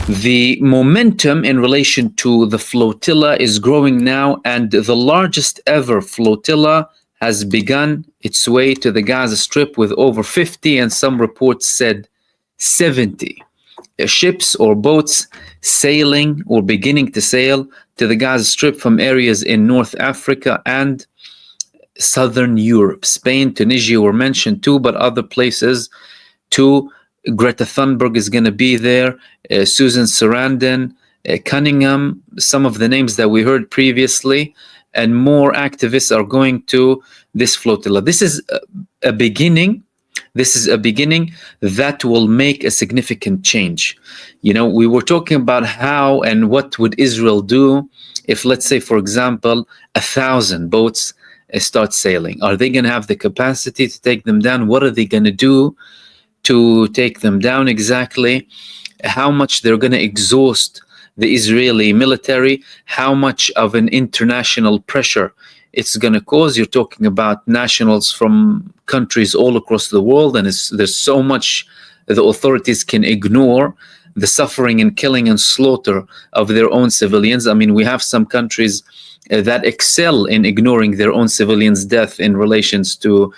The momentum in relation to the flotilla is growing now, and the largest ever flotilla has begun its way to the Gaza Strip with over 50, and some reports said 70 ships or boats sailing or beginning to sail to the Gaza Strip from areas in North Africa and Southern Europe. Spain, Tunisia were mentioned too, but other places too. Greta Thunberg is going to be there, Susan Sarandon, Cunningham, some of the names that we heard previously, and more activists are going to this flotilla. This is a beginning. This is a beginning that will make a significant change. You know, we were talking about how and what would Israel do if, let's say, for example, 1,000 boats start sailing. Are they going to have the capacity to take them down? What are they going to do to take them down exactly? How much they're going to exhaust the Israeli military? How much of an international pressure it's going to cause? You're talking about nationals from countries all across the world, and there's so much the authorities can ignore the suffering and killing and slaughter of their own civilians. I mean, we have some countries that excel in ignoring their own civilians' death in relation to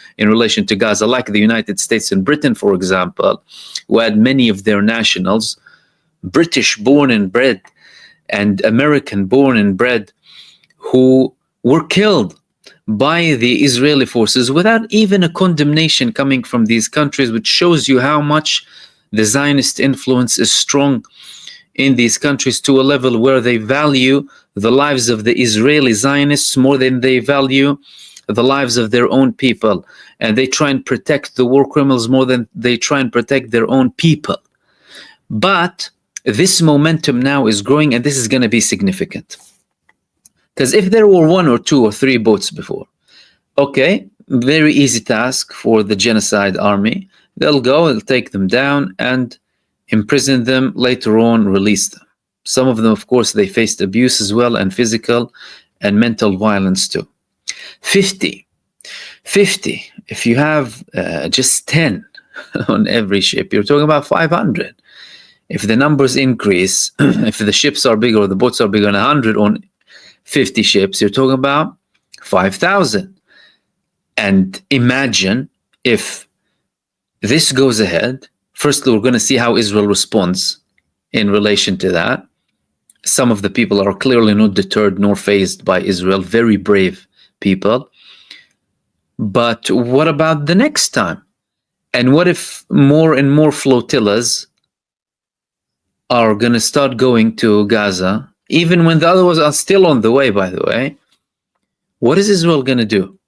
Gaza, like the United States and Britain, for example, who had many of their nationals, British born and bred and American born and bred, who were killed by the Israeli forces without even a condemnation coming from these countries, which shows you how much the Zionist influence is strong in these countries, to a level where they value the lives of the Israeli Zionists more than they value the lives of their own people. And they try and protect the war criminals more than they try and protect their own people. But this momentum now is growing, and this is going to be significant. Because if there were 1 or 2 or 3 boats before, okay, very easy task for the genocide army. They'll go, they'll take them down and imprison them, later on release them. Some of them, of course, they faced abuse as well, and physical and mental violence too. 50. If you have just 10 on every ship, you're talking about 500. If the numbers increase, if the ships are bigger or the boats are bigger, and 100 on 50 ships, you're talking about 5,000. And imagine if this goes ahead. Firstly, we're going to see how Israel responds in relation to that. Some of the people are clearly not deterred nor fazed by Israel, very brave people. But what about the next time? And what if more and more flotillas are going to start going to Gaza, even when the other ones are still on the way, by the way? What is Israel going to do?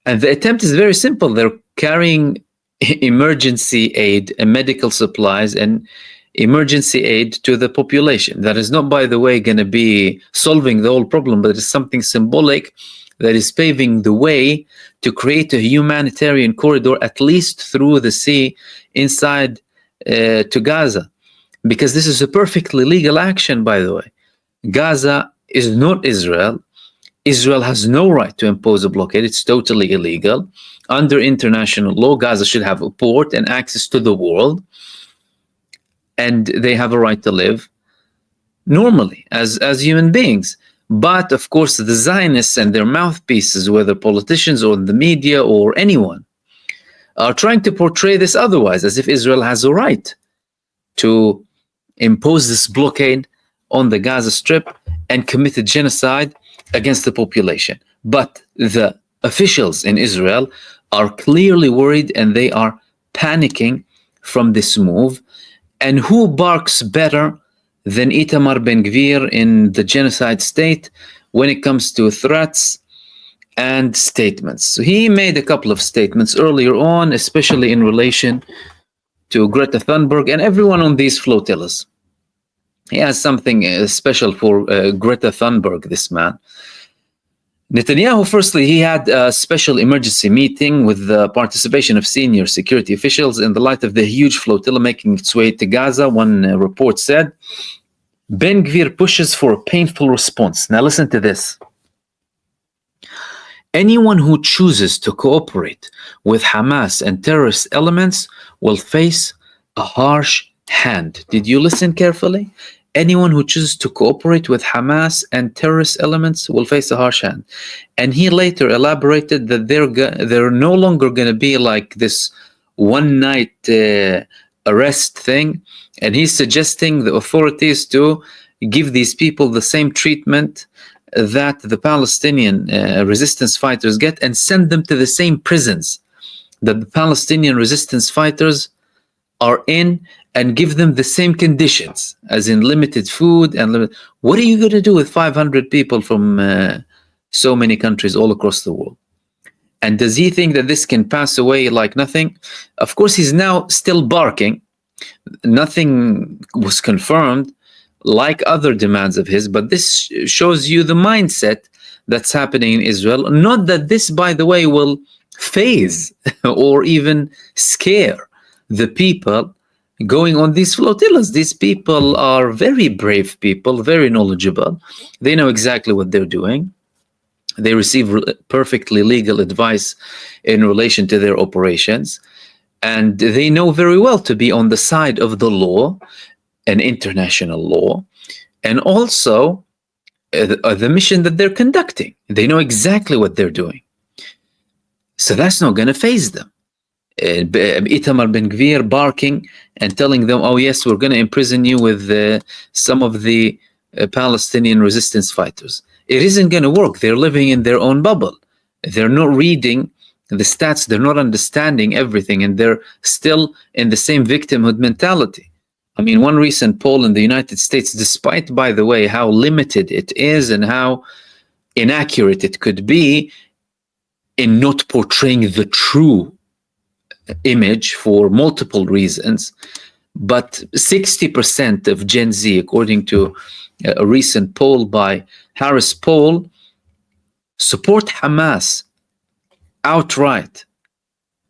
And the attempt is very simple. They're carrying emergency aid and medical supplies and emergency aid to the population. That is not, by the way, going to be solving the whole problem, but it's something symbolic that is paving the way to create a humanitarian corridor, at least through the sea, inside to Gaza. Because this is a perfectly legal action, by the way. Gaza is not Israel. Israel has no right to impose a blockade. It's totally illegal. Under international law, Gaza should have a port and access to the world. And they have a right to live normally as human beings. But, of course, the Zionists and their mouthpieces, whether politicians or the media or anyone, are trying to portray this otherwise, as if Israel has a right to impose this blockade on the Gaza Strip and commit a genocide against the population. But the officials in Israel are clearly worried, and they are panicking from this move. And who barks better than Itamar Ben-Gvir in the genocide state when it comes to threats and statements? So he made a couple of statements earlier on, especially in relation to Greta Thunberg and everyone on these flotillas. He has something special for Greta Thunberg, this man. Netanyahu, firstly, he had a special emergency meeting with the participation of senior security officials in the light of the huge flotilla making its way to Gaza. One report said, Ben-Gvir pushes for a painful response. Now listen to this. Anyone who chooses to cooperate with Hamas and terrorist elements will face a harsh hand. Did you listen carefully? Anyone who chooses to cooperate with Hamas and terrorist elements will face a harsh hand. And he later elaborated that they're no longer going to be like this one night arrest thing. And he's suggesting the authorities to give these people the same treatment that the Palestinian resistance fighters get, and send them to the same prisons that the Palestinian resistance fighters are in, and give them the same conditions, as in limited food and what are you going to do with 500 people from so many countries all across the world? And does he think that this can pass away like nothing? Of course, he's now still barking. Nothing was confirmed like other demands of his, but this shows you the mindset that's happening in Israel. Not that this, by the way, will phase or even scare the people going on these flotillas. These people are very brave people, very knowledgeable. They know exactly what they're doing. They receive perfectly legal advice in relation to their operations. And they know very well to be on the side of the law and international law, and also the mission that they're conducting. They know exactly what they're doing. So that's not going to faze them. Itamar Ben-Gvir barking and telling them, oh yes, we're going to imprison you with some of the Palestinian resistance fighters. It isn't going to work. They're living in their own bubble. They're not reading the stats. They're not understanding everything. And they're still in the same victimhood mentality. I mean, one recent poll in the United States, despite, by the way, how limited it is and how inaccurate it could be in not portraying the true image for multiple reasons, but 60% of Gen Z, according to a recent poll by Harris Poll, support Hamas outright.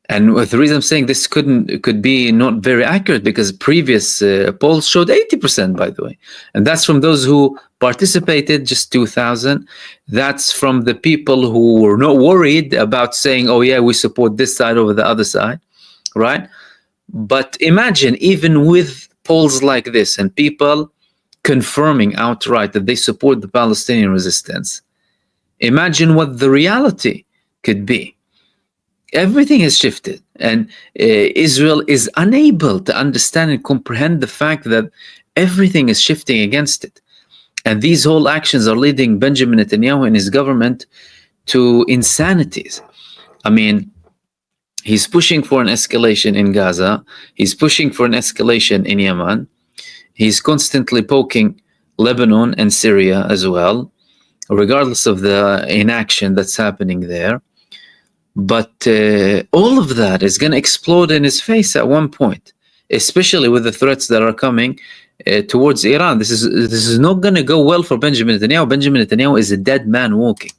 And the reason I'm saying this could be not very accurate, because previous polls showed 80%, by the way. And that's from those who participated, just 2,000. That's from the people who were not worried about saying, oh yeah, we support this side over the other side, right? But imagine, even with polls like this and people confirming outright that they support the Palestinian resistance, imagine what the reality could be. Everything has shifted, and Israel is unable to understand and comprehend the fact that everything is shifting against it. And these whole actions are leading Benjamin Netanyahu and his government to insanities. I mean, he's pushing for an escalation in Gaza. He's pushing for an escalation in Yemen. He's constantly poking Lebanon and Syria as well, regardless of the inaction that's happening there. But all of that is going to explode in his face at one point, especially with the threats that are coming towards Iran. This is not going to go well for Benjamin Netanyahu. Benjamin Netanyahu is a dead man walking.